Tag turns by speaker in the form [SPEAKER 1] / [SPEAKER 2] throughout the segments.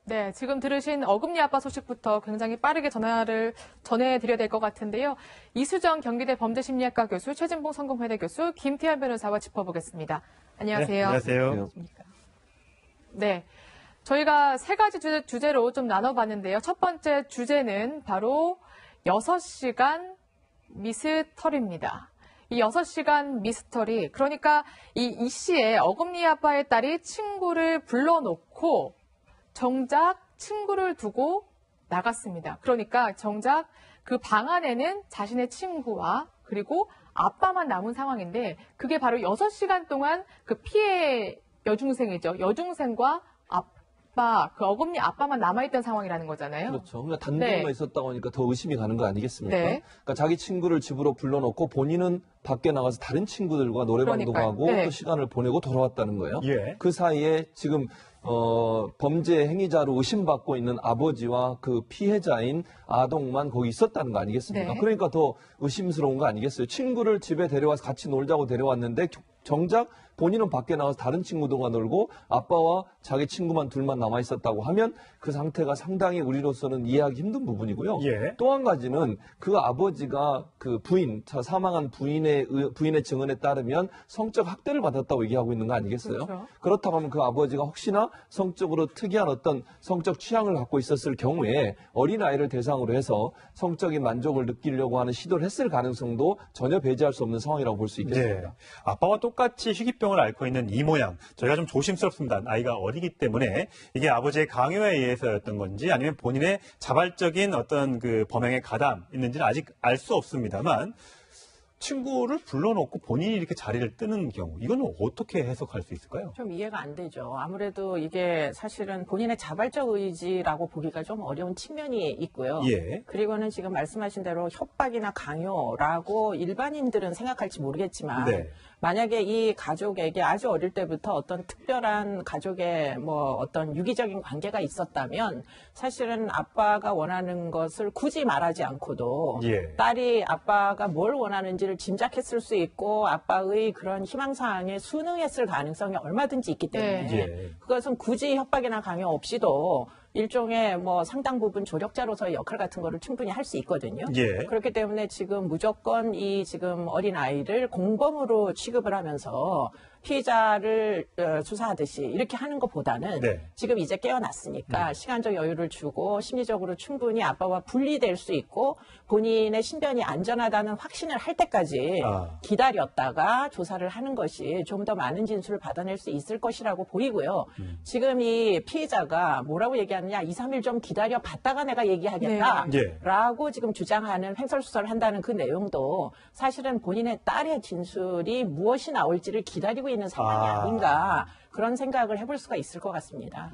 [SPEAKER 1] 네, 지금 들으신 어금니 아빠 소식부터 굉장히 빠르게 전해드려야 될 것 같은데요. 이수정 경기대 범죄심리학과 교수, 최진봉 성공회대 교수, 김태현 변호사와 짚어보겠습니다. 안녕하세요.
[SPEAKER 2] 네, 안녕하세요.
[SPEAKER 1] 네, 저희가 세 가지 주제로 좀 나눠봤는데요. 첫 번째 주제는 바로 6시간 미스터리입니다. 이 6시간 미스터리, 그러니까 이 씨의 어금니 아빠의 딸이 친구를 불러놓고 정작 친구를 두고 나갔습니다. 그러니까 정작 그 방 안에는 자신의 친구와 그리고 아빠만 남은 상황인데 그게 바로 6시간 동안 그 피해 여중생이죠. 여중생과 아빠, 그 어금니 아빠만 남아있던 상황이라는 거잖아요.
[SPEAKER 3] 그렇죠. 그러니까 단둘만 있었다고 하니까 더 의심이 가는 거 아니겠습니까?
[SPEAKER 1] 네.
[SPEAKER 3] 그러니까 자기 친구를 집으로 불러놓고 본인은 밖에 나가서 다른 친구들과 노래방도
[SPEAKER 1] 그러니까요.
[SPEAKER 3] 가고
[SPEAKER 1] 네.
[SPEAKER 3] 또 시간을 보내고 돌아왔다는 거예요.
[SPEAKER 2] 예.
[SPEAKER 3] 그 사이에 지금 범죄 행위자로 의심받고 있는 아버지와 그 피해자인 아동만 거기 있었다는 거 아니겠습니까?
[SPEAKER 1] 네.
[SPEAKER 3] 그러니까 더 의심스러운 거 아니겠어요? 친구를 집에 데려와서 같이 놀자고 데려왔는데 정작 본인은 밖에 나가서 다른 친구들과 놀고 아빠와 자기 친구만 둘만 남아 있었다고 하면 그 상태가 상당히 우리로서는 이해하기 힘든 부분이고요.
[SPEAKER 2] 예.
[SPEAKER 3] 또 한 가지는 그 아버지가 그 사망한 부인의 증언에 따르면 성적 학대를 받았다고 얘기하고 있는 거 아니겠어요?
[SPEAKER 1] 그렇죠.
[SPEAKER 3] 그렇다고 하면 그 아버지가 혹시나 성적으로 특이한 어떤 성적 취향을 갖고 있었을 경우에 어린아이를 대상으로 해서 성적인 만족을 느끼려고 하는 시도를 했을 가능성도 전혀 배제할 수 없는 상황이라고 볼 수 있겠습니다.
[SPEAKER 2] 네. 아빠와 똑같이 희귀병을 앓고 있는 이 모양, 저희가 좀 조심스럽습니다. 나이가 어리기 때문에 이게 아버지의 강요에 의해서였던 건지 아니면 본인의 자발적인 어떤 그 범행에 가담 있는지는 아직 알 수 없습니다만 친구를 불러놓고 본인이 이렇게 자리를 뜨는 경우, 이건 어떻게 해석할 수 있을까요?
[SPEAKER 4] 좀 이해가 안 되죠. 아무래도 이게 사실은 본인의 자발적 의지라고 보기가 좀 어려운 측면이 있고요.
[SPEAKER 2] 예.
[SPEAKER 4] 그리고는 지금 말씀하신 대로 협박이나 강요라고 일반인들은 생각할지 모르겠지만
[SPEAKER 2] 네.
[SPEAKER 4] 만약에 이 가족에게 아주 어릴 때부터 어떤 특별한 가족의 뭐 어떤 유기적인 관계가 있었다면 사실은 아빠가 원하는 것을 굳이 말하지 않고도
[SPEAKER 2] 예.
[SPEAKER 4] 딸이 아빠가 뭘 원하는지를 짐작했을 수 있고 아빠의 그런 희망사항에 순응했을 가능성이 얼마든지 있기 때문에
[SPEAKER 1] 네.
[SPEAKER 2] 예.
[SPEAKER 4] 그것은 굳이 협박이나 강요 없이도 일종의 뭐 상당 부분 조력자로서의 역할 같은 거를 충분히 할 수 있거든요.
[SPEAKER 2] 예.
[SPEAKER 4] 그렇기 때문에 지금 무조건 이 지금 어린 아이를 공범으로 취급을 하면서 피의자를 수사하듯이 이렇게 하는 것보다는
[SPEAKER 2] 네.
[SPEAKER 4] 지금 이제 깨어났으니까 시간적 여유를 주고 심리적으로 충분히 아빠와 분리될 수 있고 본인의 신변이 안전하다는 확신을 할 때까지 기다렸다가 조사를 하는 것이 좀 더 많은 진술을 받아낼 수 있을 것이라고 보이고요. 지금 이 피의자가 뭐라고 얘기하느냐 2, 3일 좀 기다려 봤다가 내가 얘기하겠다라고 지금 주장하는 횡설수설을 한다는 그 내용도 사실은 본인의 딸의 진술이 무엇이 나올지를 기다리고 있는 상황이 아닌가 그런 생각을 해볼 수가 있을 것 같습니다.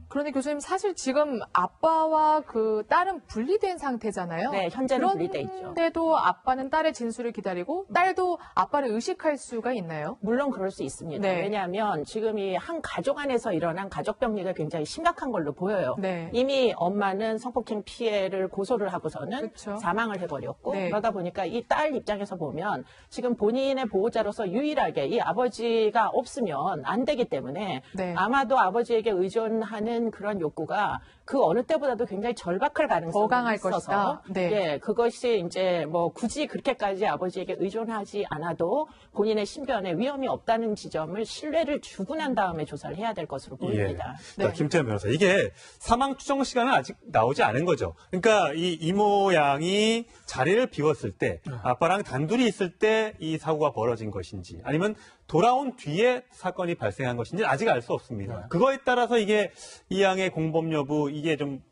[SPEAKER 1] 그런데 교수님 사실 지금 아빠와 그 딸은 분리된 상태잖아요.
[SPEAKER 4] 네, 현재는 분리돼 있죠.
[SPEAKER 1] 그런데도 아빠는 딸의 진술을 기다리고 딸도 아빠를 의식할 수가 있나요?
[SPEAKER 4] 물론 그럴 수 있습니다.
[SPEAKER 1] 네.
[SPEAKER 4] 왜냐하면 지금 이 한 가족 안에서 일어난 가족 병리가 굉장히 심각한 걸로 보여요.
[SPEAKER 1] 네.
[SPEAKER 4] 이미 엄마는 성폭행 피해를 고소를 하고서는
[SPEAKER 1] 그렇죠.
[SPEAKER 4] 사망을 해버렸고
[SPEAKER 1] 네.
[SPEAKER 4] 그러다 보니까 이 딸 입장에서 보면 지금 본인의 보호자로서 유일하게 이 아버지가 없으면 안 되기 때문에
[SPEAKER 1] 네.
[SPEAKER 4] 아마도 아버지에게 의존하는 그런 욕구가 그 어느 때보다도 굉장히 절박할 가능성이
[SPEAKER 1] 더 강할
[SPEAKER 4] 있어서
[SPEAKER 1] 것이다. 네.
[SPEAKER 4] 예, 그것이 이제 뭐 굳이 그렇게까지 아버지에게 의존하지 않아도 본인의 신변에 위험이 없다는 지점을 신뢰를 주고 난 다음에 조사를 해야 될 것으로 보입니다.
[SPEAKER 2] 예. 자, 김태현 변호사, 이게 사망 추정 시간은 아직 나오지 않은 거죠. 그러니까 이 이모 양이 자리를 비웠을 때 아빠랑 단둘이 있을 때 이 사고가 벌어진 것인지 아니면 돌아온 뒤에 사건이 발생한 것인지 아직 알 수 없습니다. 그거에 따라서 이게 이 양의 공범 여부 이게 좀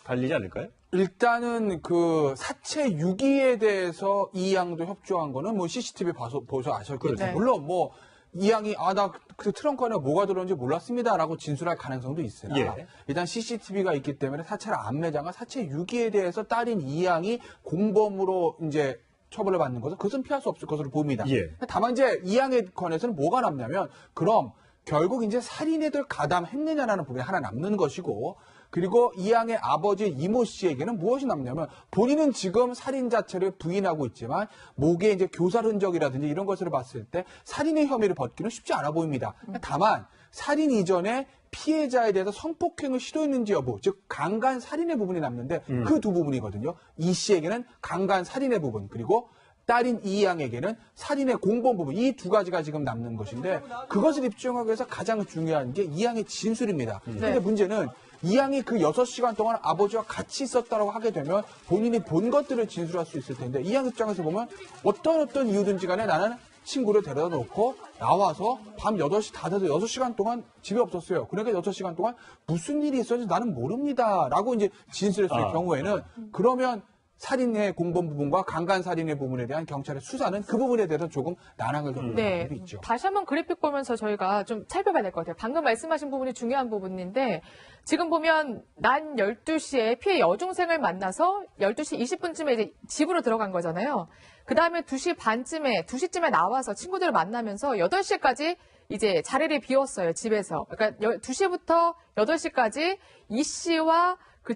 [SPEAKER 2] 달리지 않을까요?
[SPEAKER 5] 일단은 그 사체 유기에 대해서 이 양도 협조한 거는 뭐 CCTV 보셔 아셨겠죠.
[SPEAKER 1] 네.
[SPEAKER 5] 물론 뭐 이 양이 나 그 트렁크 안에 뭐가 들어온지 몰랐습니다라고 진술할 가능성도 있으나
[SPEAKER 2] 예.
[SPEAKER 5] 일단 CCTV가 있기 때문에 사체를 안 매장한 사체 유기에 대해서 딸인 이 양이 공범으로 이제 처벌을 받는 것은 그것은 피할 수 없을 것으로 보입니다.
[SPEAKER 2] 예.
[SPEAKER 5] 다만 이제 이 양의 건에서는 뭐가 남냐면 그럼 결국 이제 살인에들 가담했느냐라는 부분이 하나 남는 것이고 그리고 이 양의 아버지 이모 씨에게는 무엇이 남냐면 본인은 지금 살인 자체를 부인하고 있지만 목에 이제 교살 흔적이라든지 이런 것을 봤을 때 살인의 혐의를 벗기는 쉽지 않아 보입니다. 다만 살인 이전에 피해자에 대해서 성폭행을 시도했는지 여부, 즉 강간 살인의 부분이 남는데 그 두 부분이거든요. 이 씨에게는 강간 살인의 부분, 그리고 딸인 이 양에게는 살인의 공범 부분, 이 두 가지가 지금 남는 것인데 그것을 입증하기 위해서 가장 중요한 게 이 양의 진술입니다. 근데 문제는 이 양이 그 6시간 동안 아버지와 같이 있었다고 하게 되면 본인이 본 것들을 진술할 수 있을 텐데 이 양 입장에서 보면 어떤 이유든지 간에 나는 친구를 데려다 놓고 나와서 밤 8시 다 돼서 6시간 동안 집에 없었어요. 그러니까 6시간 동안 무슨 일이 있었는지 나는 모릅니다. 라고 이제 진술했을 경우에는 그러면 살인의 공범 부분과 강간 살인의 부분에 대한 경찰의 수사는 그 부분에 대해서 조금 난항을 겪는 부분이 있죠.
[SPEAKER 1] 다시 한번 그래픽 보면서 저희가 좀 살펴봐야 될 것 같아요. 방금 말씀하신 부분이 중요한 부분인데 지금 보면 낮 12시에 피해 여중생을 만나서 12시 20분쯤에 이제 집으로 들어간 거잖아요. 그 다음에 2시 반쯤에, 2시쯤에 나와서 친구들을 만나면서 8시까지 이제 자리를 비웠어요, 집에서. 그러니까 2시부터 8시까지 이 씨와 그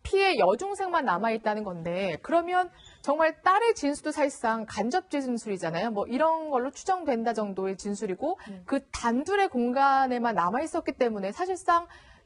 [SPEAKER 1] 피해 여중생만 남아있다는 건데, 그러면 정말 딸의 진술도 사실상 간접 진술이잖아요. 뭐 이런 걸로 추정된다 정도의 진술이고, 그 단둘의 공간에만 남아있었기 때문에 사실상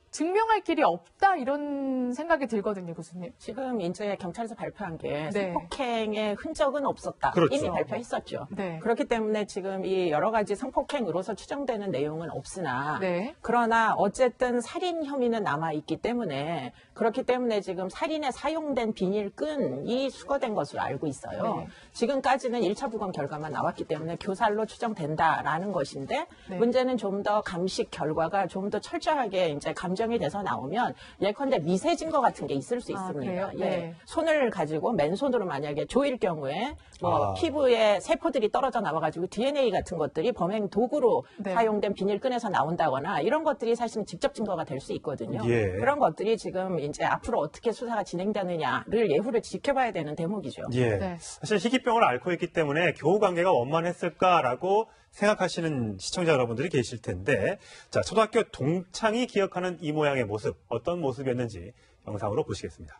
[SPEAKER 1] 증명할 길이 없다 이런 생각이 들거든요, 교수님.
[SPEAKER 4] 지금 이제 경찰에서 발표한 게
[SPEAKER 1] 네.
[SPEAKER 4] 성폭행의 흔적은 없었다.
[SPEAKER 2] 그렇죠.
[SPEAKER 4] 이미 발표했었죠.
[SPEAKER 1] 네.
[SPEAKER 4] 그렇기 때문에 지금 이 여러 가지 성폭행으로서 추정되는 내용은 없으나
[SPEAKER 1] 네.
[SPEAKER 4] 그러나 어쨌든 살인 혐의는 남아있기 때문에 그렇기 때문에 지금 살인에 사용된 비닐끈이 수거된 것으로 알고 있어요.
[SPEAKER 1] 네.
[SPEAKER 4] 지금까지는 1차 부검 결과만 나왔기 때문에 교살로 추정된다라는 것인데
[SPEAKER 1] 네.
[SPEAKER 4] 문제는 좀 더 감식 결과가 좀 더 철저하게 이제 감정이 돼서 나오면 예컨대 미세 증거 같은 게 있을 수 있습니다.
[SPEAKER 1] 그래요?
[SPEAKER 4] 예.
[SPEAKER 1] 네.
[SPEAKER 4] 손을 가지고 맨손으로 만약에 조일 경우에 뭐 피부에 세포들이 떨어져 나와가지고 DNA 같은 것들이 범행 도구로
[SPEAKER 1] 네.
[SPEAKER 4] 사용된 비닐끈에서 나온다거나 이런 것들이 사실은 직접 증거가 될 수 있거든요.
[SPEAKER 2] 예.
[SPEAKER 4] 그런 것들이 지금 이제 앞으로 어떻게 수사가 진행되느냐를 예후를 지켜봐야 되는 대목이죠.
[SPEAKER 2] 예.
[SPEAKER 1] 네.
[SPEAKER 2] 사실 희귀병을 앓고 있기 때문에 교우 관계가 원만했을까라고 생각하시는 시청자 여러분들이 계실 텐데, 자, 초등학교 동창이 기억하는 이 모양의 모습, 어떤 모습이었는지 영상으로 보시겠습니다.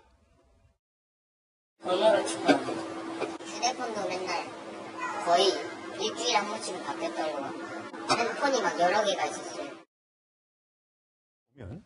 [SPEAKER 6] 번호를 추가하고 휴대폰도 맨날 거의 일주일에 한 번씩은 바뀌었다고 핸드폰이 막 여러 개가 있었어요.
[SPEAKER 2] 보면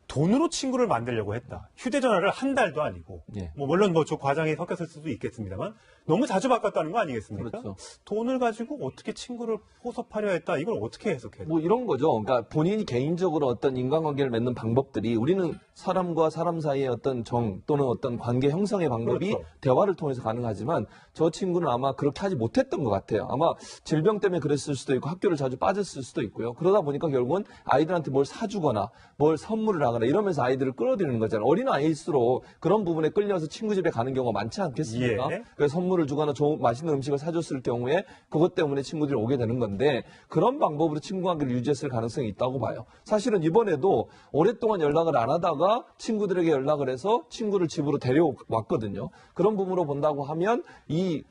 [SPEAKER 2] 돈으로 친구를 만들려고 했다. 휴대전화를 한 달도 아니고,
[SPEAKER 3] 예.
[SPEAKER 2] 뭐 물론 뭐 저 과장이 섞였을 수도 있겠습니다만 너무 자주 바꿨다는 거 아니겠습니까?
[SPEAKER 3] 그렇죠.
[SPEAKER 2] 돈을 가지고 어떻게 친구를 포섭하려 했다. 이걸 어떻게 해석해야 돼?
[SPEAKER 3] 뭐 이런 거죠. 그러니까 본인이 개인적으로 어떤 인간관계를 맺는 방법들이 우리는 사람과 사람 사이의 어떤 정 또는 어떤 관계 형성의 방법이
[SPEAKER 2] 그렇죠.
[SPEAKER 3] 대화를 통해서 가능하지만 저 친구는 아마 그렇게 하지 못했던 것 같아요. 아마 질병 때문에 그랬을 수도 있고 학교를 자주 빠졌을 수도 있고요. 그러다 보니까 결국은 아이들한테 뭘 사주거나 뭘 선물을 하거나 이러면서 아이들을 끌어들이는 거잖아요. 어린 아이일수록 그런 부분에 끌려서 친구 집에 가는 경우가 많지 않겠습니까?
[SPEAKER 2] 예.
[SPEAKER 3] 그래서 선물을 주거나 좋은 맛있는 음식을 사줬을 경우에 그것 때문에 친구들이 오게 되는 건데 그런 방법으로 친구 관계를 유지했을 가능성이 있다고 봐요. 사실은 이번에도 오랫동안 연락을 안 하다가 친구들에게 연락을 해서 친구를 집으로 데려왔거든요. 그런 부분으로 본다고 하면 이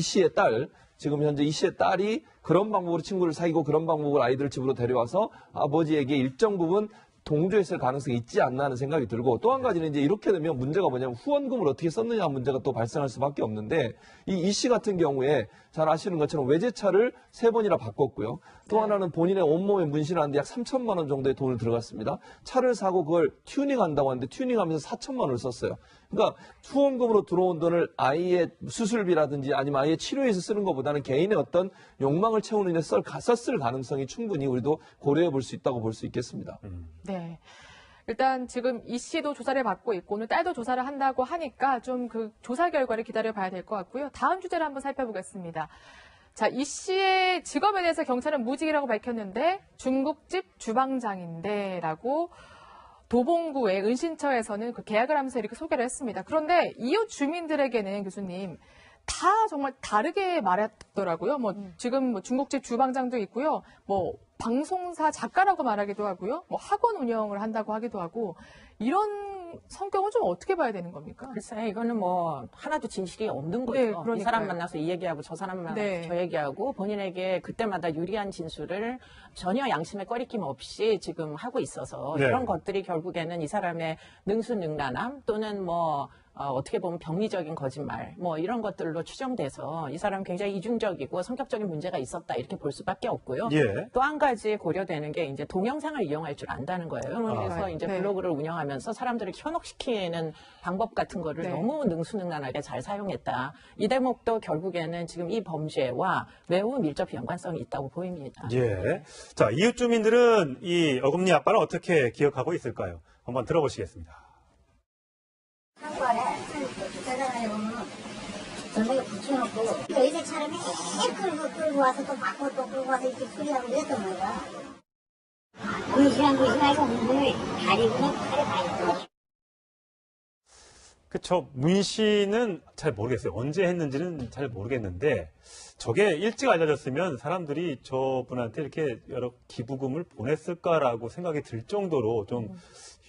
[SPEAKER 3] 씨의 딸, 지금 현재 이 씨의 딸이 그런 방법으로 친구를 사귀고 그런 방법으로 아이들을 집으로 데려와서 아버지에게 일정 부분 동조했을 가능성이 있지 않나 하는 생각이 들고 또 한 가지는 이제 이렇게 되면 문제가 뭐냐면 후원금을 어떻게 썼느냐 문제가 또 발생할 수밖에 없는데 이 씨 같은 경우에 잘 아시는 것처럼 외제차를 3번이나 바꿨고요. 또 하나는 본인의 온몸에 문신을 하는데 약 3천만 원 정도의 돈을 들어갔습니다. 차를 사고 그걸 튜닝한다고 하는데 튜닝하면서 4천만 원을 썼어요. 그러니까 후원금으로 들어온 돈을 아이의 수술비라든지 아니면 아이의 치료에서 쓰는 것보다는 개인의 어떤 욕망을 채우는 데 썼을 가능성이 충분히 우리도 고려해 볼 수 있다고 볼 수 있겠습니다.
[SPEAKER 1] 네. 일단 지금 이 씨도 조사를 받고 있고 오늘 딸도 조사를 한다고 하니까 좀 그 조사 결과를 기다려봐야 될 것 같고요. 다음 주제를 한번 살펴보겠습니다. 자, 이 씨의 직업에 대해서 경찰은 무직이라고 밝혔는데 중국집 주방장인데라고 도봉구의 은신처에서는 그 계약을 하면서 이렇게 소개를 했습니다. 그런데 이웃 주민들에게는 교수님 다 정말 다르게 말했더라고요. 뭐 지금 뭐 중국집 주방장도 있고요. 뭐 방송사 작가라고 말하기도 하고요. 뭐 학원 운영을 한다고 하기도 하고 이런 성격은 좀 어떻게 봐야 되는 겁니까?
[SPEAKER 4] 글쎄 이거는 뭐 하나도 진실이 없는 거죠.
[SPEAKER 1] 네,
[SPEAKER 4] 이
[SPEAKER 1] 그러니까요.
[SPEAKER 4] 사람 만나서 이 얘기하고 저 사람 만나서
[SPEAKER 1] 네.
[SPEAKER 4] 저 얘기하고 본인에게 그때마다 유리한 진술을 전혀 양심에 꺼리낌 없이 지금 하고 있어서
[SPEAKER 2] 네.
[SPEAKER 4] 이런 것들이 결국에는 이 사람의 능수능란함 또는 뭐 어떻게 보면 병리적인 거짓말 뭐 이런 것들로 추정돼서 이 사람 굉장히 이중적이고 성격적인 문제가 있었다 이렇게 볼 수밖에 없고요.
[SPEAKER 2] 예.
[SPEAKER 4] 또 한 가지 고려되는 게 이제 동영상을 이용할 줄 안다는 거예요. 그래서 이제
[SPEAKER 1] 네.
[SPEAKER 4] 블로그를 운영하면서 사람들을 현혹시키는 방법 같은 거를
[SPEAKER 1] 네.
[SPEAKER 4] 너무 능수능란하게 잘 사용했다. 이 대목도 결국에는 지금 이 범죄와 매우 밀접 연관성이 있다고 보입니다.
[SPEAKER 2] 예. 자, 이웃 주민들은 이 어금니 아빠를 어떻게 기억하고 있을까요? 한번 들어보시겠습니다.
[SPEAKER 6] 한번에 주차장에 보면 전등에 붙여놓고 의제처럼 매일 끌고 와서 또 바꿔 또 끌고 와서 이렇게 수리하고 이랬던 거야. 무시하고 오늘 다리구나 팔에 다 있어.
[SPEAKER 2] 그쵸. 문신은 잘 모르겠어요. 언제 했는지는 잘 모르겠는데 저게 일찍 알려졌으면 사람들이 저분한테 이렇게 여러 기부금을 보냈을까라고 생각이 들 정도로 좀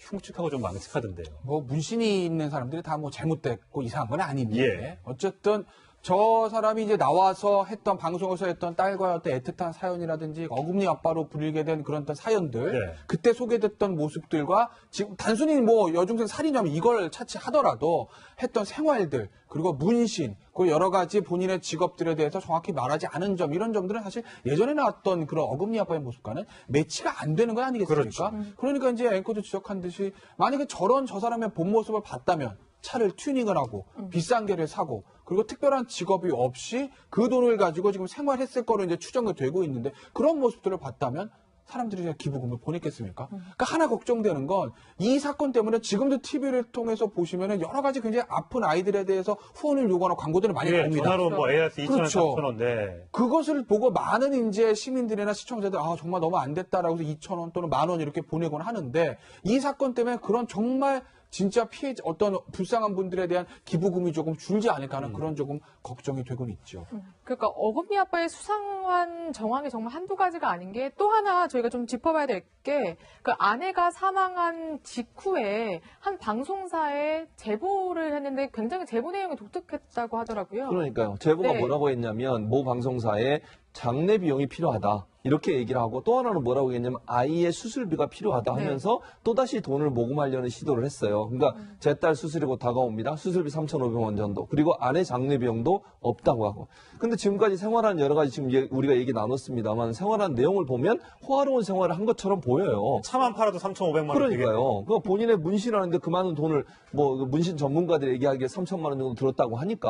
[SPEAKER 2] 흉측하고 좀 망측하던데요.
[SPEAKER 5] 뭐 문신이 있는 사람들이 다 뭐 잘못됐고 이상한 건 아닌데
[SPEAKER 2] 예.
[SPEAKER 5] 어쨌든 저 사람이 이제 나와서 했던 방송에서 했던 딸과의 어떤 애틋한 사연이라든지 어금니 아빠로 불리게 된 그런 어떤 사연들
[SPEAKER 2] 네.
[SPEAKER 5] 그때 소개됐던 모습들과 지금 단순히 뭐 여중생 살인이면 이걸 차치하더라도 했던 생활들 그리고 문신 그 여러 가지 본인의 직업들에 대해서 정확히 말하지 않은 점 이런 점들은 사실 예전에 나왔던 그런 어금니 아빠의 모습과는 매치가 안 되는 건 아니겠습니까?
[SPEAKER 2] 그렇죠.
[SPEAKER 5] 그러니까 이제 앵커도 지적한 듯이 만약에 저 사람의 본 모습을 봤다면 차를 튜닝을 하고 비싼 개를 사고 그리고 특별한 직업이 없이 그 돈을 가지고 지금 생활했을 거로 이제 추정이 되고 있는데 그런 모습들을 봤다면 사람들이 그냥 기부금을 보냈겠습니까? 그러니까 하나 걱정되는 건 이 사건 때문에 지금도 TV를 통해서 보시면은 여러 가지 굉장히 아픈 아이들에 대해서 후원을 요구하는 광고들을 많이
[SPEAKER 2] 예,
[SPEAKER 5] 나옵니다.
[SPEAKER 2] 전화로 뭐 AS 2,000원,
[SPEAKER 5] 그렇죠.
[SPEAKER 2] 3,000원, 네.
[SPEAKER 5] 그것을 보고 많은 이제 시민들이나 시청자들 아 정말 너무 안 됐다라고 해서 2,000원 또는 10,000원 이렇게 보내곤 하는데 이 사건 때문에 그런 정말 진짜 피해자 어떤 불쌍한 분들에 대한 기부금이 조금 줄지 않을까 하는 그런 조금 걱정이 되곤 있죠.
[SPEAKER 1] 그러니까 어금니 아빠의 수상한 정황이 정말 한두 가지가 아닌 게 또 하나 저희가 좀 짚어봐야 될 게 그 아내가 사망한 직후에 한 방송사에 제보를 했는데 굉장히 제보 내용이 독특했다고 하더라고요.
[SPEAKER 3] 그러니까요. 제보가
[SPEAKER 1] 네.
[SPEAKER 3] 뭐라고 했냐면 모 방송사에 장례 비용이 필요하다. 이렇게 얘기를 하고 또 하나는 뭐라고 했냐면 아이의 수술비가 필요하다
[SPEAKER 1] 네.
[SPEAKER 3] 하면서 또다시 돈을 모금하려는 시도를 했어요. 그러니까 제 딸 수술이 곧 다가옵니다. 수술비 3,500원 정도. 그리고 아내 장례 비용도 없다고 하고. 근데 지금까지 생활한 여러 가지 지금 우리가 얘기 나눴습니다만 생활한 내용을 보면 호화로운 생활을 한 것처럼 보여요.
[SPEAKER 2] 차만 팔아도 3,500만 원.
[SPEAKER 3] 그러니까요. 그 본인의 문신하는데 그 많은 돈을 뭐 문신 전문가들이 얘기하기에 3천만 원 정도 들었다고 하니까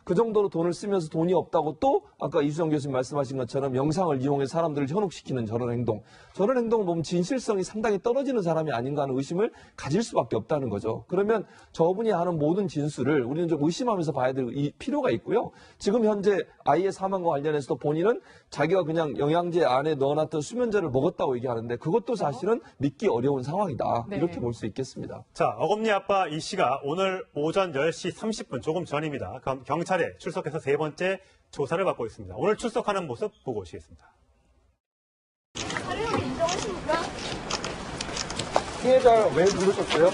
[SPEAKER 3] 그 정도로 돈을 쓰면서 돈이 없다고 또 아까 이수정 교수님 말씀하신 것처럼 영상을 이용해 사람들을 현혹시키는 저런 행동을 보면 진실성이 상당히 떨어지는 사람이 아닌가 하는 의심을 가질 수밖에 없다는 거죠. 그러면 저분이 하는 모든 진술을 우리는 좀 의심하면서 봐야 될 필요가 있고요. 지금 현재 아이의 사망과 관련해서도 본인은 자기가 그냥 영양제 안에 넣어놨던 수면제를 먹었다고 얘기하는데 그것도 사실은 믿기 어려운 상황이다.
[SPEAKER 1] 네.
[SPEAKER 3] 이렇게 볼 수 있겠습니다.
[SPEAKER 2] 자, 어금니 아빠 이 씨가 오늘 오전 10시 30분 조금 전입니다. 경찰에 출석해서 세 번째 조사를 받고 있습니다. 오늘 출석하는 모습 보고 오시겠습니다.
[SPEAKER 3] 피해자 왜 부르셨어요?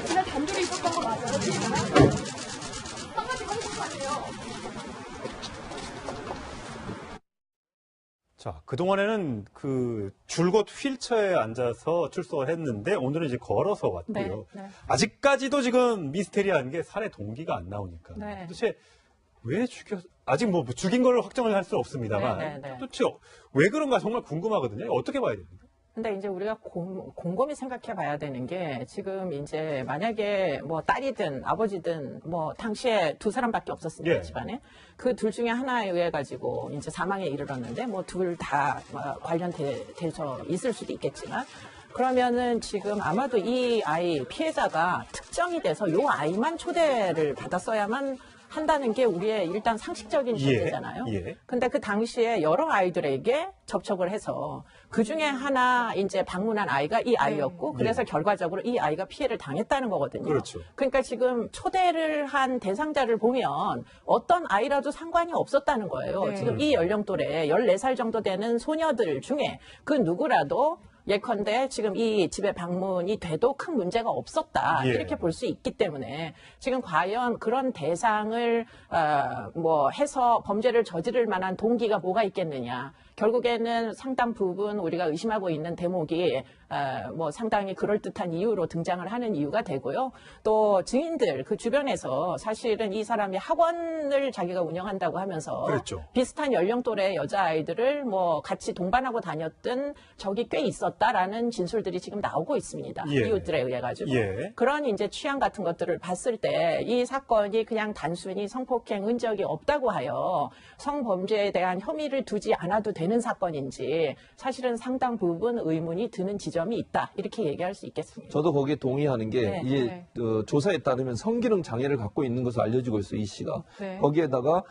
[SPEAKER 7] 그냥 단둘이 있었던 거 맞아요? 한 가지 하는 거 아니에요?
[SPEAKER 2] 자, 그동안에는 줄곧 휠체어에 앉아서 출석을 했는데 오늘은 이제 걸어서 왔고요.
[SPEAKER 1] 네, 네.
[SPEAKER 2] 아직까지도 지금 미스테리한 게 살해 동기가 안 나오니까.
[SPEAKER 1] 네.
[SPEAKER 2] 도대체 왜 아직 뭐 죽인 걸 확정을 할 수 없습니다만
[SPEAKER 4] 네, 네, 네.
[SPEAKER 2] 도대체 왜 그런가 정말 궁금하거든요. 어떻게 봐야 됩니까?
[SPEAKER 4] 근데 이제 우리가 곰곰이 생각해 봐야 되는 게 지금 이제 만약에 뭐 딸이든 아버지든 뭐 당시에 두 사람밖에 없었으니까
[SPEAKER 2] 예.
[SPEAKER 4] 집안에 그 둘 중에 하나에 의해 가지고 이제 사망에 이르렀는데 뭐 둘 다 관련돼서 있을 수도 있겠지만 그러면은 지금 아마도 이 아이 피해자가 특정이 돼서 요 아이만 초대를 받았어야만 한다는 게 우리의 일단 상식적인 전제잖아요.
[SPEAKER 2] 예.
[SPEAKER 4] 근데 그 당시에 여러 아이들에게 접촉을 해서 그 중에 하나 이제 방문한 아이가 이 아이였고 그래서 결과적으로 이 아이가 피해를 당했다는 거거든요.
[SPEAKER 2] 그렇죠.
[SPEAKER 4] 그러니까 지금 초대를 한 대상자를 보면 어떤 아이라도 상관이 없었다는 거예요.
[SPEAKER 1] 네.
[SPEAKER 4] 지금 이 연령돌에 14살 정도 되는 소녀들 중에 그 누구라도 예컨대 지금 이 집에 방문이 돼도 큰 문제가 없었다.
[SPEAKER 2] 예.
[SPEAKER 4] 이렇게 볼 수 있기 때문에 지금 과연 그런 대상을 뭐 해서 범죄를 저지를 만한 동기가 뭐가 있겠느냐. 결국에는 상당 부분 우리가 의심하고 있는 대목이 뭐 상당히 그럴듯한 이유로 등장을 하는 이유가 되고요. 또 증인들 그 주변에서 사실은 이 사람이 학원을 자기가 운영한다고 하면서
[SPEAKER 2] 그랬죠.
[SPEAKER 4] 비슷한 연령대의 여자아이들을 뭐 같이 동반하고 다녔던 적이 꽤 있었다라는 진술들이 지금 나오고 있습니다.
[SPEAKER 2] 예.
[SPEAKER 4] 이웃들에 의해 가지고.
[SPEAKER 2] 예.
[SPEAKER 4] 그런 이제 취향 같은 것들을 봤을 때 이 사건이 그냥 단순히 성폭행 흔적이 없다고 하여 성범죄에 대한 혐의를 두지 않아도 되는 사건인지 사실은 상당 부분 의문이 드는 지점이 있다. 이렇게 얘기할 수 있겠습니다.
[SPEAKER 3] 저도 거기에 동의하는 게
[SPEAKER 4] 네,
[SPEAKER 3] 이게
[SPEAKER 1] 네.
[SPEAKER 3] 조사에 따르면 성기능 장애를 갖고 있는 것으로 알려지고 있어요. 이 씨가.
[SPEAKER 1] 네.
[SPEAKER 3] 거기에다가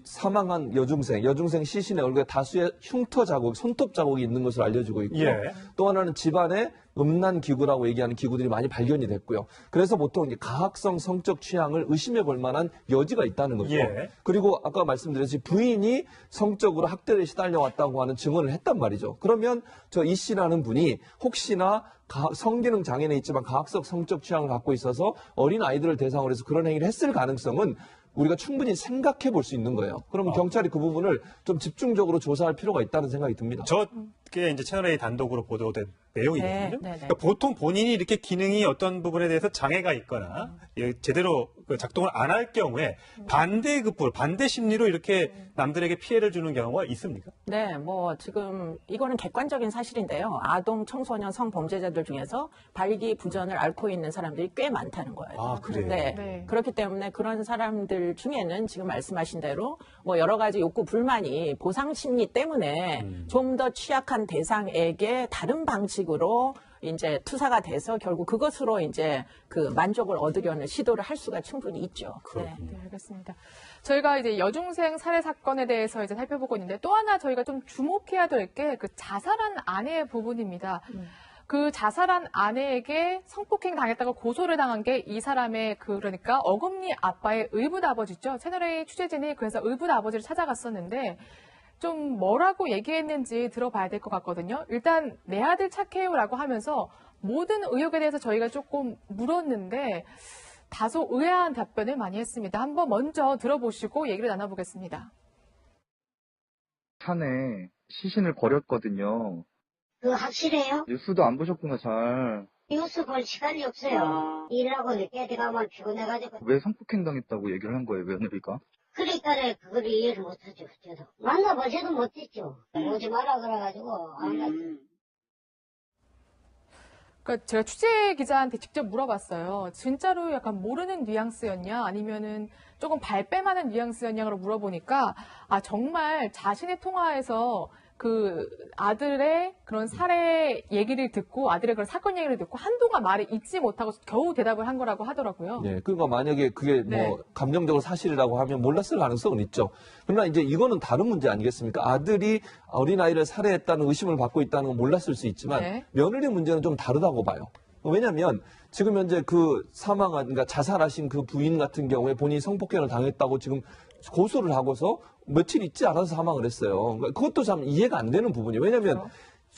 [SPEAKER 3] 사망한 여중생 시신의 얼굴에 다수의 흉터 자국, 손톱 자국이 있는 것으로 알려지고 있고
[SPEAKER 2] 예.
[SPEAKER 3] 또 하나는 집안에 음란 기구라고 얘기하는 기구들이 많이 발견이 됐고요. 그래서 보통 이제 가학성 성적 취향을 의심해 볼 만한 여지가 있다는 거죠.
[SPEAKER 2] 예.
[SPEAKER 3] 그리고 아까 말씀드렸듯이 부인이 성적으로 학대를 시달려 왔다고 하는 증언을 했단 말이죠. 그러면 저 이 씨라는 분이 혹시나 성기능 장애는 있지만 가학성 성적 취향을 갖고 있어서 어린 아이들을 대상으로 해서 그런 행위를 했을 가능성은 우리가 충분히 생각해 볼 수 있는 거예요. 그러면 경찰이 그 부분을 좀 집중적으로 조사할 필요가 있다는 생각이 듭니다.
[SPEAKER 2] 저게 이제 채널A 단독으로 보도된 내용이거든요.
[SPEAKER 4] 네, 네, 네.
[SPEAKER 2] 그러니까 보통 본인이 이렇게 기능이 어떤 부분에 대해서 장애가 있거나 제대로 작동을 안 할 경우에 반대급부, 반대 심리로 이렇게 남들에게 피해를 주는 경우가 있습니까?
[SPEAKER 4] 네, 뭐 지금 이거는 객관적인 사실인데요. 아동 청소년 성범죄자들 중에서 발기부전을 앓고 있는 사람들이 꽤 많다는 거예요.
[SPEAKER 2] 아, 그래요?
[SPEAKER 4] 네.
[SPEAKER 1] 네.
[SPEAKER 4] 그렇기 때문에 그런 사람들 중에는 지금 말씀하신 대로 뭐 여러 가지 욕구 불만이 보상 심리 때문에 좀 더 취약한 대상에게 다른 방식으로 이제 투사가 돼서 결국 그것으로 이제 그 만족을 얻으려는 시도를 할 수가 충분히 있죠. 네.
[SPEAKER 1] 네, 알겠습니다. 저희가 이제 여중생 살해 사건에 대해서 이제 살펴보고 있는데 또 하나 저희가 좀 주목해야 될 게 그 자살한 아내의 부분입니다. 그 자살한 아내에게 성폭행 당했다고 고소를 당한 게 이 사람의 그러니까 어금니 아빠의 의붓 아버지죠. 채널A 취재진이 그래서 의붓 아버지를 찾아갔었는데 좀 뭐라고 얘기했는지 들어봐야 될 것 같거든요. 일단 내 아들 착해요라고 하면서 모든 의혹에 대해서 저희가 조금 물었는데 다소 의아한 답변을 많이 했습니다. 한번 먼저 들어보시고 얘기를 나눠보겠습니다.
[SPEAKER 8] 산에 시신을 버렸거든요.
[SPEAKER 6] 그거 확실해요?
[SPEAKER 8] 뉴스도 안 보셨구나, 잘.
[SPEAKER 6] 뉴스 볼 시간이 없어요. 일하고 늦게 들어가면 피곤해가지고.
[SPEAKER 8] 왜 성폭행 당했다고 얘기를 한 거예요, 며느리가?
[SPEAKER 6] 그러니까 그걸 이해를 못하죠. 저도 만나보지도 못했죠. 오지 마라 그래가지고 안 갔죠.
[SPEAKER 1] 그러니까 제가 취재 기자한테 직접 물어봤어요. 진짜로 약간 모르는 뉘앙스였냐 아니면은 조금 발뺌하는 뉘앙스였냐고 물어보니까 아 정말 자신의 통화에서 그 아들의 그런 살해 얘기를 듣고 아들의 그런 사건 얘기를 듣고 한동안 말을 잊지 못하고 겨우 대답을 한 거라고 하더라고요.
[SPEAKER 3] 네, 그러니까 만약에 그게
[SPEAKER 1] 네.
[SPEAKER 3] 뭐 감정적으로 사실이라고 하면 몰랐을 가능성은 있죠. 그러나 이제 이거는 다른 문제 아니겠습니까? 아들이 어린아이를 살해했다는 의심을 받고 있다는 건 몰랐을 수 있지만
[SPEAKER 1] 네.
[SPEAKER 3] 며느리 문제는 좀 다르다고 봐요. 왜냐하면 지금 현재 그 사망한, 그러니까 자살하신 그 부인 같은 경우에 본인이 성폭행을 당했다고 지금 고소를 하고서 며칠 있지 않아서 사망을 했어요. 그러니까 그것도 참 이해가 안 되는 부분이에요. 왜냐하면
[SPEAKER 1] 그렇죠.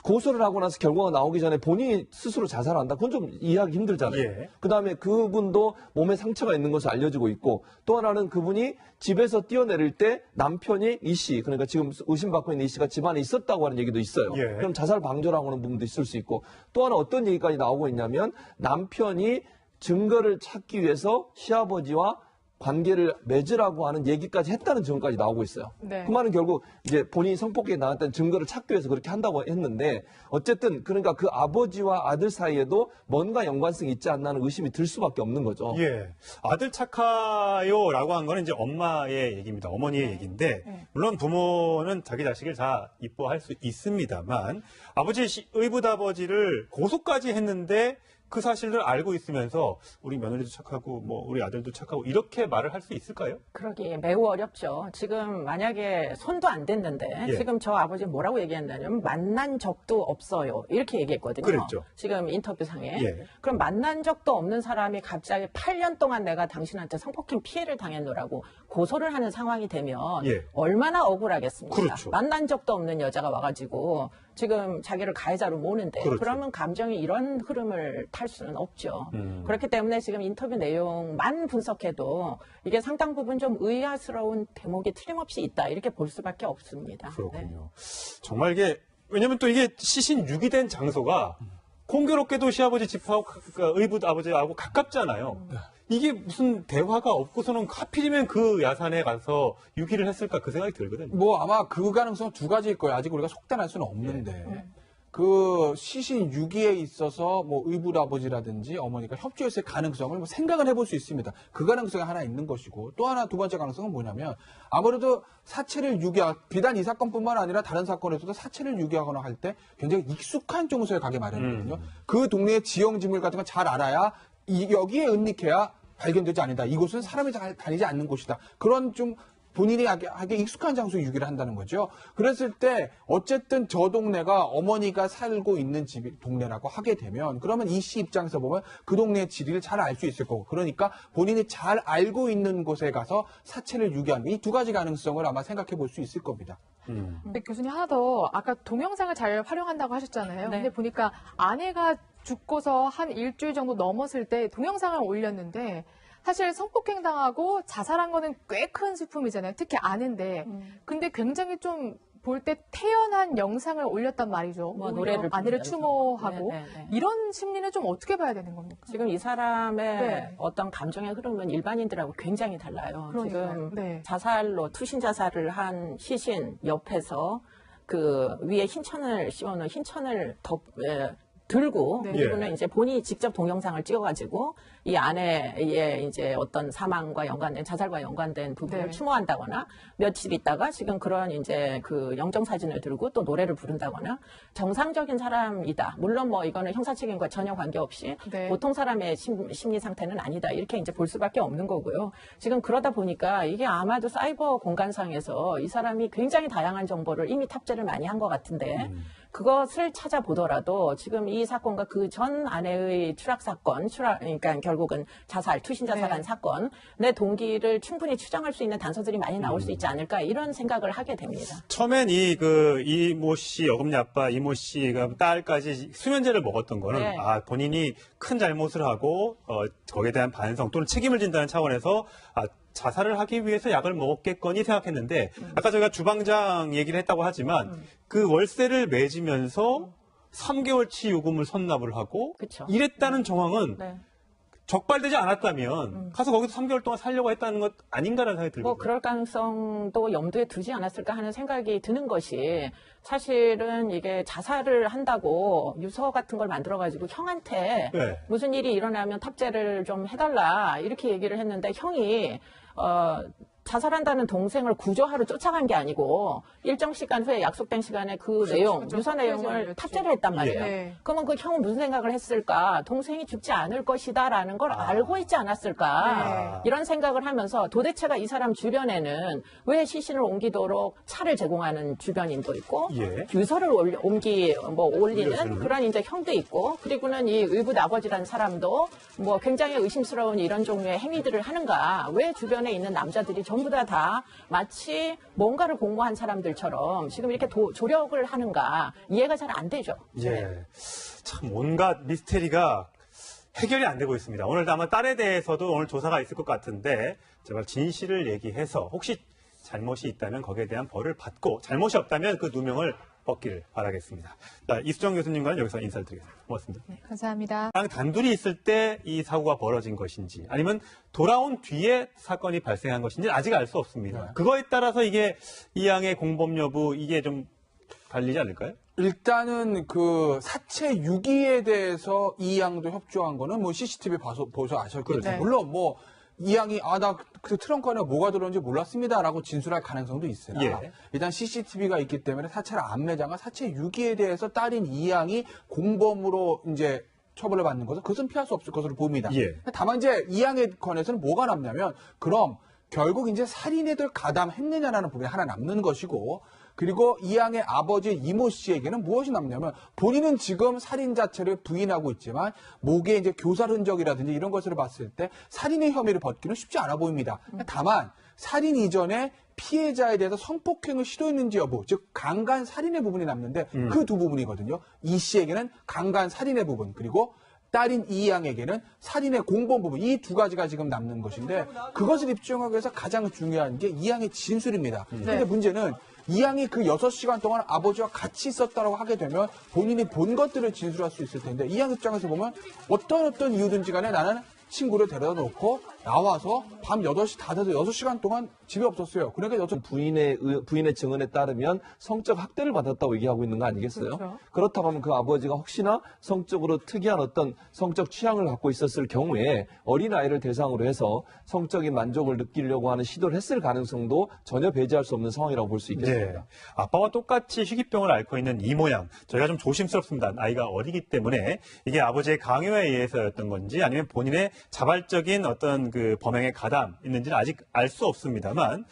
[SPEAKER 3] 고소를 하고 나서 결과가 나오기 전에 본인이 스스로 자살한다. 그건 좀 이해하기 힘들잖아요.
[SPEAKER 2] 예.
[SPEAKER 3] 그다음에 그분도 몸에 상처가 있는 것으로 알려지고 있고 또 하나는 그분이 집에서 뛰어내릴 때 남편이 이 씨, 그러니까 지금 의심받고 있는 이 씨가 집안에 있었다고 하는 얘기도 있어요.
[SPEAKER 2] 예.
[SPEAKER 3] 그럼 자살 방조라고 하는 부분도 있을 수 있고 또 하나 어떤 얘기까지 나오고 있냐면 남편이 증거를 찾기 위해서 시아버지와 관계를 맺으라고 하는 얘기까지 했다는 증거까지 나오고 있어요.
[SPEAKER 1] 네.
[SPEAKER 3] 그 말은 결국 이제 본인이 성폭행에 나왔다는 증거를 찾기 위해서 그렇게 한다고 했는데 어쨌든 그러니까 그 아버지와 아들 사이에도 뭔가 연관성이 있지 않나 하는 의심이 들 수밖에 없는 거죠.
[SPEAKER 2] 예. 아들 착하요라고 한 거는 이제 엄마의 얘기입니다. 어머니의 얘기인데, 물론 부모는 자기 자식을 다 이뻐할 수 있습니다만, 의붓 아버지를 고소까지 했는데, 그 사실을 알고 있으면서 우리 며느리도 착하고 뭐 우리 아들도 착하고 이렇게 말을 할 수 있을까요?
[SPEAKER 4] 그러기 매우 어렵죠. 지금 만약에 손도 안 댔는데
[SPEAKER 2] 예.
[SPEAKER 4] 지금 저 아버지 뭐라고 얘기했냐면 만난 적도 없어요. 이렇게 얘기했거든요.
[SPEAKER 2] 그랬죠.
[SPEAKER 4] 지금 인터뷰상에.
[SPEAKER 2] 예.
[SPEAKER 4] 그럼 만난 적도 없는 사람이 갑자기 8년 동안 내가 당신한테 성폭행 피해를 당했노라고 고소를 하는 상황이 되면
[SPEAKER 2] 예.
[SPEAKER 4] 얼마나 억울하겠습니까?
[SPEAKER 2] 그렇죠.
[SPEAKER 4] 만난 적도 없는 여자가 와가지고 지금 자기를 가해자로 모는데
[SPEAKER 2] 그렇죠.
[SPEAKER 4] 그러면 감정이 이런 흐름을 탈 수는 없죠. 그렇기 때문에 지금 인터뷰 내용만 분석해도 이게 상당 부분 좀 의아스러운 대목이 틀림없이 있다 이렇게 볼 수밖에 없습니다.
[SPEAKER 2] 그렇군요. 정말 이게 왜냐면 또 이게 시신 유기된 장소가 공교롭게도 시아버지 집하고 의붓 아버지하고 가깝잖아요. 이게 무슨 대화가 없고서는 하필이면 그 야산에 가서 유기를 했을까 그 생각이 들거든요.
[SPEAKER 5] 뭐 아마 그 가능성은 두 가지일 거예요. 아직 우리가 속단할 수는 없는데 그 시신 유기에 있어서 뭐 의붓 아버지라든지 어머니가 협조했을 가능성을 뭐 생각을 해볼 수 있습니다. 그 가능성이 하나 있는 것이고 또 하나 두 번째 가능성은 뭐냐면 아무래도 사체를 비단 이 사건뿐만 아니라 다른 사건에서도 사체를 유기하거나 할 때 굉장히 익숙한 장소에 가게 마련이거든요. 그 동네의 지형지물 같은 거 잘 알아야 여기에 은닉해야 발견되지 않는다. 이곳은 사람이 잘 다니지 않는 곳이다. 그런 좀 본인이 하게 익숙한 장소에 유기를 한다는 거죠. 그랬을 때 어쨌든 저 동네가 어머니가 살고 있는 동네라고 하게 되면 그러면 이 씨 입장에서 보면 그 동네의 지리를 잘 알 수 있을 거고 그러니까 본인이 잘 알고 있는 곳에 가서 사체를 유기하는 이 두 가지 가능성을 아마 생각해 볼 수 있을 겁니다.
[SPEAKER 1] 근데 교수님 하나 더 아까 동영상을 잘 활용한다고 하셨잖아요.
[SPEAKER 4] 네.
[SPEAKER 1] 근데 보니까 아내가 죽고서 한 일주일 정도 넘었을 때 동영상을 올렸는데 사실 성폭행 당하고 자살한 거는 꽤 큰 슬픔이잖아요. 특히 아내인데. 근데 굉장히 좀 볼 때 태연한 영상을 올렸단 말이죠.
[SPEAKER 4] 뭐
[SPEAKER 1] 오히려
[SPEAKER 4] 노래를
[SPEAKER 1] 아내를
[SPEAKER 4] 부르면서.
[SPEAKER 1] 추모하고
[SPEAKER 4] 네.
[SPEAKER 1] 이런 심리는 좀 어떻게 봐야 되는 겁니까?
[SPEAKER 4] 지금 이 사람의
[SPEAKER 1] 네.
[SPEAKER 4] 어떤 감정의 흐름은 일반인들하고 굉장히 달라요.
[SPEAKER 1] 그러니까요.
[SPEAKER 4] 지금
[SPEAKER 1] 네.
[SPEAKER 4] 자살로 투신 자살을 한 시신 옆에서 그 위에 흰천을 씌워놓은 흰천을 들고
[SPEAKER 1] 네.
[SPEAKER 4] 그리고는 이제 본인이 직접 동영상을 찍어가지고 이 아내의 이제 어떤 사망과 연관된 자살과 연관된 부분을
[SPEAKER 1] 네.
[SPEAKER 4] 추모한다거나 며칠 있다가 지금 그런 이제 그 영정 사진을 들고 또 노래를 부른다거나 정상적인 사람이다. 물론 뭐 이거는 형사 책임과 전혀 관계없이
[SPEAKER 1] 네.
[SPEAKER 4] 보통 사람의 심리 상태는 아니다. 이렇게 이제 볼 수밖에 없는 거고요. 지금 그러다 보니까 이게 아마도 사이버 공간상에서 이 사람이 굉장히 다양한 정보를 이미 탑재를 많이 한 것 같은데 그것을 찾아보더라도 지금 이 사건과 그 전 아내의 추락 사건, 그러니까 결국은 투신 자살한
[SPEAKER 1] 네.
[SPEAKER 4] 사건, 내 동기를 충분히 추정할 수 있는 단서들이 많이 나올 수 있지 않을까 이런 생각을 하게 됩니다.
[SPEAKER 2] 처음엔 이모 씨, 어금니 아빠 이모 씨가 딸까지 수면제를 먹었던 거는
[SPEAKER 4] 네.
[SPEAKER 2] 본인이 큰 잘못을 하고 거기에 대한 반성 또는 책임을 진다는 차원에서 자살을 하기 위해서 약을 먹었겠거니 생각했는데 아까 저희가 주방장 얘기를 했다고 하지만 그 월세를 맺으면서 3개월치 요금을 선납을 하고
[SPEAKER 4] 그쵸.
[SPEAKER 2] 이랬다는 정황은
[SPEAKER 4] 네.
[SPEAKER 2] 적발되지 않았다면 가서 거기서 3개월 동안 살려고 했다는 것 아닌가라는 생각이 들거든요.
[SPEAKER 4] 뭐 그럴 가능성도 염두에 두지 않았을까 하는 생각이 드는 것이 사실은 이게 자살을 한다고 유서 같은 걸 만들어가지고 형한테
[SPEAKER 2] 네.
[SPEAKER 4] 무슨 일이 일어나면 탑재를 좀 해달라 이렇게 얘기를 했는데 형이 자살한다는 동생을 구조하러 쫓아간 게 아니고 일정 시간 후에 약속된 시간에 그 내용,
[SPEAKER 1] 그렇죠.
[SPEAKER 4] 유서 내용을 탑재를 했단 말이에요.
[SPEAKER 1] 네.
[SPEAKER 4] 그러면 그 형은 무슨 생각을 했을까? 동생이 죽지 않을 것이다라는 걸 알고 있지 않았을까?
[SPEAKER 1] 네.
[SPEAKER 4] 이런 생각을 하면서 도대체가 이 사람 주변에는 왜 시신을 옮기도록 차를 제공하는 주변인도 있고
[SPEAKER 2] 예.
[SPEAKER 4] 유서를 올리는
[SPEAKER 2] 올려주는.
[SPEAKER 4] 그런 이제 형도 있고 그리고는 이 의붓 아버지라는 사람도 뭐 굉장히 의심스러운 이런 종류의 행위들을 하는가? 왜 주변에 있는 남자들이 전부 다 마치 뭔가를 공모한 사람들처럼 지금 이렇게 조력을 하는가 이해가 잘 안 되죠.
[SPEAKER 2] 예. 참 온갖 미스테리가 해결이 안 되고 있습니다. 오늘도 아마 딸에 대해서도 오늘 조사가 있을 것 같은데 제발 진실을 얘기해서 혹시 잘못이 있다면 거기에 대한 벌을 받고 잘못이 없다면 그 누명을 벗기를 바라겠습니다. 자, 이수정 교수님과는 여기서 인사를 드리겠습니다. 고맙습니다.
[SPEAKER 1] 네, 감사합니다.
[SPEAKER 2] 단둘이 있을 때 이 사고가 벌어진 것인지 아니면 돌아온 뒤에 사건이 발생한 것인지 아직 알 수 없습니다. 그거에 따라서 이게 이 양의 공범 여부 이게 좀 달리지 않을까요?
[SPEAKER 5] 일단은 그 사체 유기에 대해서 이 양도 협조한 거는 뭐 CCTV 보셔 아셨겠죠.
[SPEAKER 1] 네.
[SPEAKER 5] 물론 뭐 이 양이 나 그 트렁크 안에 뭐가 들어온지 몰랐습니다라고 진술할 가능성도 있으나
[SPEAKER 2] 예.
[SPEAKER 5] 일단 CCTV가 있기 때문에 사체를 안 매장한 사체 유기에 대해서 딸인 이 양이 공범으로 이제 처벌을 받는 것은 그것은 피할 수 없을 것으로 보입니다.
[SPEAKER 2] 예.
[SPEAKER 5] 다만 이제 이 양에 관해서는 뭐가 남냐면 그럼 결국 이제 살인에들 가담했느냐라는 부분이 하나 남는 것이고 그리고 이 양의 아버지 이모 씨에게는 무엇이 남냐면 본인은 지금 살인 자체를 부인하고 있지만 목에 이제 교살 흔적이라든지 이런 것을 봤을 때 살인의 혐의를 벗기는 쉽지 않아 보입니다. 다만 살인 이전에 피해자에 대해서 성폭행을 시도했는지 여부, 즉 강간 살인의 부분이 남는데 그 두 부분이거든요. 이 씨에게는 강간 살인의 부분, 그리고 딸인 이 양에게는 살인의 공범 부분, 이 두 가지가 지금 남는 것인데 그것을 입증하기 위해서 가장 중요한 게 이 양의 진술입니다. 근데 문제는 이 양이 그 6시간 동안 아버지와 같이 있었다고 하게 되면 본인이 본 것들을 진술할 수 있을 텐데 이 양 입장에서 보면 어떤 이유든지 간에 나는 친구를 데려다 놓고 나와서 밤 8시 다 돼서 6시간 동안 집에 없었어요. 그러니까
[SPEAKER 3] 부인의 증언에 따르면 성적 학대를 받았다고 얘기하고 있는 거 아니겠어요?
[SPEAKER 1] 그렇죠.
[SPEAKER 3] 그렇다고 하면 그 아버지가 혹시나 성적으로 특이한 어떤 성적 취향을 갖고 있었을 경우에 어린아이를 대상으로 해서 성적인 만족을 느끼려고 하는 시도를 했을 가능성도 전혀 배제할 수 없는 상황이라고 볼 수 있겠습니다.
[SPEAKER 2] 네. 아빠와 똑같이 희귀병을 앓고 있는 이 모양, 저희가 좀 조심스럽습니다. 나이가 어리기 때문에 이게 아버지의 강요에 의해서였던 건지 아니면 본인의 자발적인 어떤 그 범행에 가담 있는지는 아직 알 수 없습니다만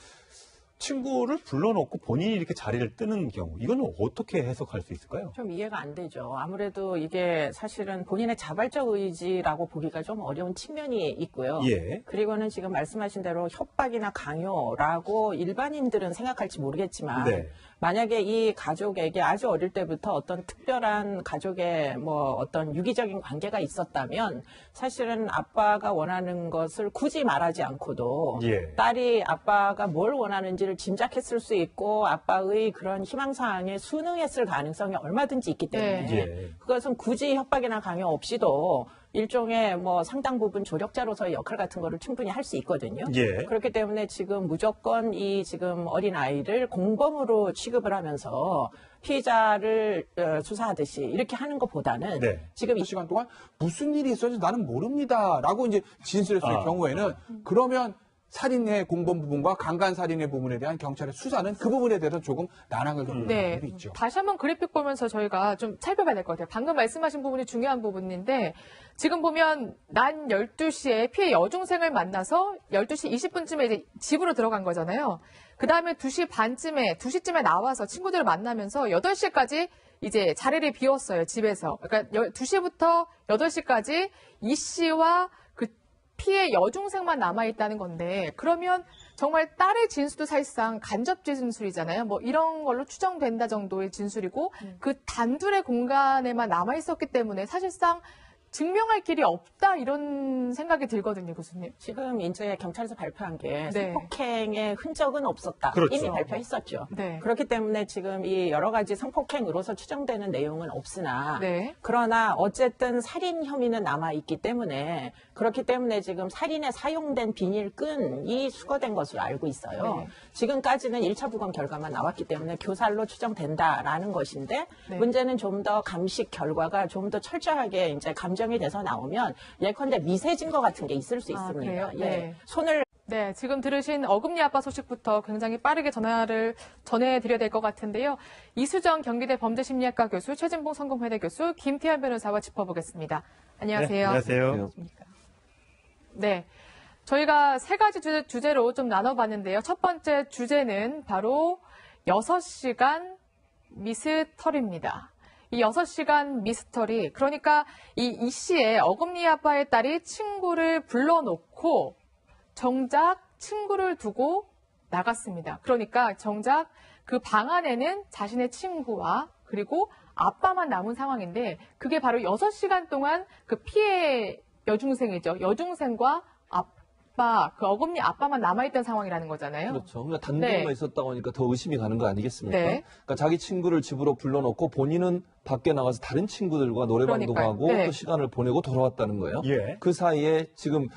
[SPEAKER 2] 친구를 불러놓고 본인이 이렇게 자리를 뜨는 경우 이건 어떻게 해석할 수 있을까요?
[SPEAKER 4] 좀 이해가 안 되죠. 아무래도 이게 사실은 본인의 자발적 의지라고 보기가 좀 어려운 측면이 있고요.
[SPEAKER 2] 예.
[SPEAKER 4] 그리고는 지금 말씀하신 대로 협박이나 강요라고 일반인들은 생각할지 모르겠지만
[SPEAKER 2] 네.
[SPEAKER 4] 만약에 이 가족에게 아주 어릴 때부터 어떤 특별한 가족의 뭐 어떤 유기적인 관계가 있었다면 사실은 아빠가 원하는 것을 굳이 말하지 않고도
[SPEAKER 2] 예.
[SPEAKER 4] 딸이 아빠가 뭘 원하는지를 짐작했을 수 있고 아빠의 그런 희망사항에 순응했을 가능성이 얼마든지 있기 때문에
[SPEAKER 1] 네.
[SPEAKER 2] 예.
[SPEAKER 4] 그것은 굳이 협박이나 강요 없이도 일종의 뭐 상당 부분 조력자로서의 역할 같은 거를 충분히 할 수 있거든요.
[SPEAKER 2] 예.
[SPEAKER 4] 그렇기 때문에 지금 무조건 이 지금 어린 아이를 공범으로 취급을 하면서 피해자를 수사하듯이 이렇게 하는 것보다는
[SPEAKER 2] 네.
[SPEAKER 4] 지금
[SPEAKER 5] 6시간 동안 무슨 일이 있었는지 나는 모릅니다. 라고 이제 진술했을
[SPEAKER 2] 아.
[SPEAKER 5] 경우에는 그러면 살인의 공범 부분과 강간 살인의 부분에 대한 경찰의 수사는 그 부분에 대해서 조금 난항을 겪는
[SPEAKER 1] 네.
[SPEAKER 5] 부분이 있죠.
[SPEAKER 1] 다시 한번 그래픽 보면서 저희가 좀 살펴봐야 될 것 같아요. 방금 말씀하신 부분이 중요한 부분인데 지금 보면 낮 12시에 피해 여중생을 만나서 12시 20분쯤에 이제 집으로 들어간 거잖아요. 그 다음에 2시 반쯤에, 2시쯤에 나와서 친구들을 만나면서 8시까지 이제 자리를 비웠어요, 집에서. 그러니까 2시부터 8시까지 이 씨와 그 피해 여중생만 남아있다는 건데, 그러면 정말 딸의 진술도 사실상 간접 진술이잖아요. 뭐 이런 걸로 추정된다 정도의 진술이고, 그 단둘의 공간에만 남아있었기 때문에 사실상 증명할 길이 없다 이런 생각이 들거든요, 교수님.
[SPEAKER 4] 지금 이제 경찰에서 발표한 게
[SPEAKER 1] 네.
[SPEAKER 4] 성폭행의 흔적은 없었다.
[SPEAKER 2] 그렇죠.
[SPEAKER 4] 이미 발표했었죠.
[SPEAKER 1] 네.
[SPEAKER 4] 그렇기 때문에 지금 이 여러 가지 성폭행으로서 추정되는 내용은 없으나
[SPEAKER 1] 네.
[SPEAKER 4] 그러나 어쨌든 살인 혐의는 남아있기 때문에 그렇기 때문에 지금 살인에 사용된 비닐끈이 수거된 것으로 알고 있어요.
[SPEAKER 1] 네.
[SPEAKER 4] 지금까지는 1차 부검 결과만 나왔기 때문에 교살로 추정된다라는 것인데
[SPEAKER 1] 네.
[SPEAKER 4] 문제는 좀 더 감식 결과가 좀 더 철저하게 이제 감정이 돼서 나오면 예컨대 미세 증거 같은 게 있을 수
[SPEAKER 1] 아,
[SPEAKER 4] 있습니다.
[SPEAKER 1] 그래요?
[SPEAKER 4] 예.
[SPEAKER 1] 네.
[SPEAKER 4] 손을
[SPEAKER 1] 네, 지금 들으신 어금니 아빠 소식부터 굉장히 빠르게 전화를 전해드려야 될 것 같은데요. 이수정 경기대 범죄심리학과 교수, 최진봉 성공회대 교수, 김태현 변호사와 짚어보겠습니다. 안녕하세요.
[SPEAKER 2] 네, 안녕하세요.
[SPEAKER 1] 네, 저희가 세 가지 주제로 좀 나눠봤는데요. 첫 번째 주제는 바로 6시간 미스터리입니다. 이 6시간 미스터리, 그러니까 이 씨의 어금니 아빠의 딸이 친구를 불러놓고 정작 친구를 두고 나갔습니다. 그러니까 정작 그 방 안에는 자신의 친구와 그리고 아빠만 남은 상황인데 그게 바로 6시간 동안 그 피해 여중생이죠. 여중생과 아빠, 그 어금니 아빠만 남아있던 상황이라는 거잖아요.
[SPEAKER 3] 그렇죠. 그러니까 단둘만
[SPEAKER 1] 네.
[SPEAKER 3] 있었다고 하니까 더 의심이 가는 거 아니겠습니까?
[SPEAKER 1] 네.
[SPEAKER 3] 그러니까 자기 친구를 집으로 불러놓고 본인은 밖에 나가서 다른 친구들과 노래방도
[SPEAKER 1] 그러니까요.
[SPEAKER 3] 가고
[SPEAKER 1] 네.
[SPEAKER 3] 또 시간을 보내고 돌아왔다는 거예요.
[SPEAKER 2] 예.
[SPEAKER 3] 그 사이에 지금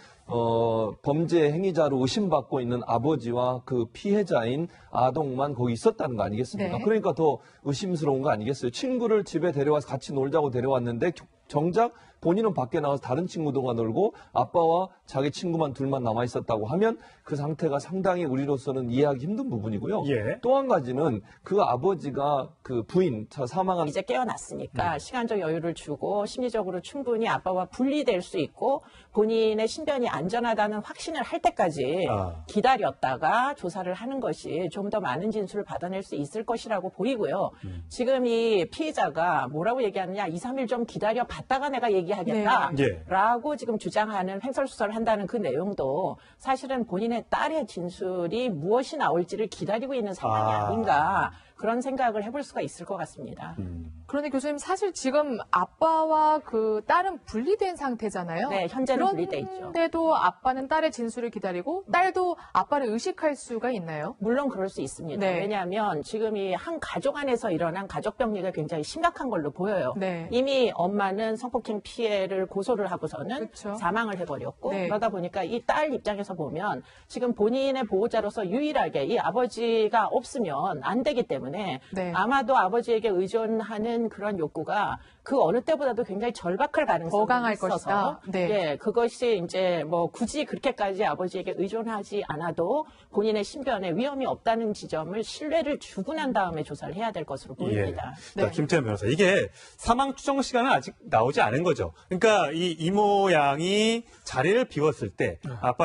[SPEAKER 3] 범죄 행위자로 의심받고 있는 아버지와 그 피해자인 아동만 거기 있었다는 거 아니겠습니까?
[SPEAKER 1] 네.
[SPEAKER 3] 그러니까 더 의심스러운 거 아니겠어요? 친구를 집에 데려와서 같이 놀자고 데려왔는데 정작 본인은 밖에 나가서 다른 친구들과 놀고 아빠와 자기 친구만 둘만 남아 있었다고 하면 그 상태가 상당히 우리로서는 이해하기 힘든 부분이고요.
[SPEAKER 2] 예.
[SPEAKER 3] 또 한 가지는 그 아버지가 그 부인 사망한
[SPEAKER 4] 이제 깨어났어요. 왔으니까 시간적 여유를 주고 심리적으로 충분히 아빠와 분리될 수 있고 본인의 신변이 안전하다는 확신을 할 때까지 기다렸다가 조사를 하는 것이 좀 더 많은 진술을 받아낼 수 있을 것이라고 보이고요. 지금 이 피해자가 뭐라고 얘기하느냐, 2, 3일 좀 기다려 봤다가 내가 얘기하겠다라고 지금 주장하는 횡설수설을 한다는 그 내용도 사실은 본인의 딸의 진술이 무엇이 나올지를 기다리고 있는 상황이 아닌가, 그런 생각을 해볼 수가 있을 것 같습니다.
[SPEAKER 1] 그런데 교수님, 사실 지금 아빠와 그 딸은 분리된 상태잖아요.
[SPEAKER 4] 네, 현재는 분리돼 있죠.
[SPEAKER 1] 그런데도 아빠는 딸의 진술을 기다리고 딸도 아빠를 의식할 수가 있나요?
[SPEAKER 4] 물론 그럴 수 있습니다.
[SPEAKER 1] 네.
[SPEAKER 4] 왜냐하면 지금 이 한 가족 안에서 일어난 가족 병리가 굉장히 심각한 걸로 보여요.
[SPEAKER 1] 네.
[SPEAKER 4] 이미 엄마는 성폭행 피해를 고소를 하고서는
[SPEAKER 1] 그렇죠.
[SPEAKER 4] 사망을 해버렸고,
[SPEAKER 1] 네.
[SPEAKER 4] 그러다 보니까 이 딸 입장에서 보면 지금 본인의 보호자로서 유일하게 이 아버지가 없으면 안 되기 때문에
[SPEAKER 1] 네.
[SPEAKER 4] 아마도 아버지에게 의존하는 그런 욕구가 그 어느 때보다도 굉장히 절박할 가능성이
[SPEAKER 1] 더 강할
[SPEAKER 4] 있어서
[SPEAKER 1] 것이다. 네.
[SPEAKER 4] 예, 그것이 이제 뭐 굳이 그렇게까지 아버지에게 의존하지 않아도 본인의 신변에 위험이 없다는 지점을 신뢰를 주고 난 다음에 조사를 해야 될 것으로 보입니다.
[SPEAKER 1] 네.
[SPEAKER 2] 김태현 변호사, 이게 사망 추정 시간은 아직 나오지 않은 거죠. 그러니까 이 이모 양이 자리를 비웠을 때 아빠